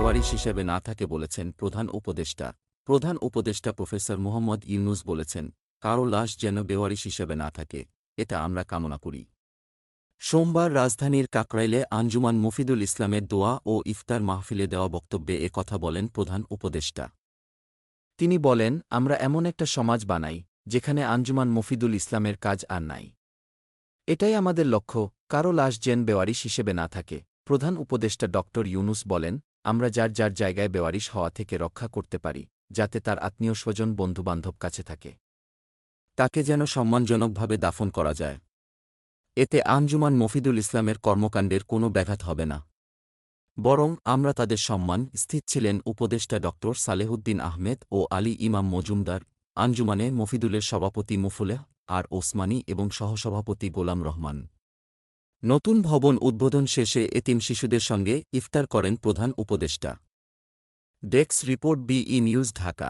বেওয়ারিশ হিসেবে না থাকে বলেছেন প্রধান উপদেষ্টা। প্রধান উপদেষ্টা প্রফেসর মোহাম্মদ ইউনূস বলেছেন, কারও লাশ যেন বেওয়ারিশ হিসেবে না থাকে, এটা আমরা কামনা করি। সোমবার রাজধানীর কাকরাইলে আঞ্জুমান মফিদুল ইসলামের দোয়া ও ইফতার মাহফিলে দেওয়া বক্তব্যে এ কথা বলেন প্রধান উপদেষ্টা। তিনি বলেন, আমরা এমন একটা সমাজ বানাই, যেখানে আঞ্জুমান মফিদুল ইসলামের কাজ আর নাই। এটাই আমাদের লক্ষ্য, কারও লাশ যেন বেওয়ারিশ হিসেবে না থাকে। প্রধান উপদেষ্টা ড. ইউনূস বলেন, আমরা যার যার জায়গায় বেওয়ারিশ হওয়া থেকে রক্ষা করতে পারি, যাতে তার আত্মীয় স্বজন বন্ধুবান্ধব কাছে থাকে, তাকে যেন সম্মানজনকভাবে দাফন করা যায়। এতে আঞ্জুমান মফিদুল ইসলামের কর্মকাণ্ডের কোনো ব্যাঘাত হবে না, বরং আমরা তাদের সম্মান। স্থিত ছিলেন উপদেষ্টা ড. সালেহুদ্দিন আহমেদ ও আলী ইমাম মজুমদার, আঞ্জুমানে মফিদুলের সভাপতি মুফলেহ আর ওসমানী এবং সহসভাপতি গোলাম রহমান। নতুন ভবন উদ্বোধন শেষে এতিম শিশুদের সঙ্গে ইফতার করেন প্রধান উপদেষ্টা। ডেস্ক রিপোর্ট, বিই নিউজ, ঢাকা।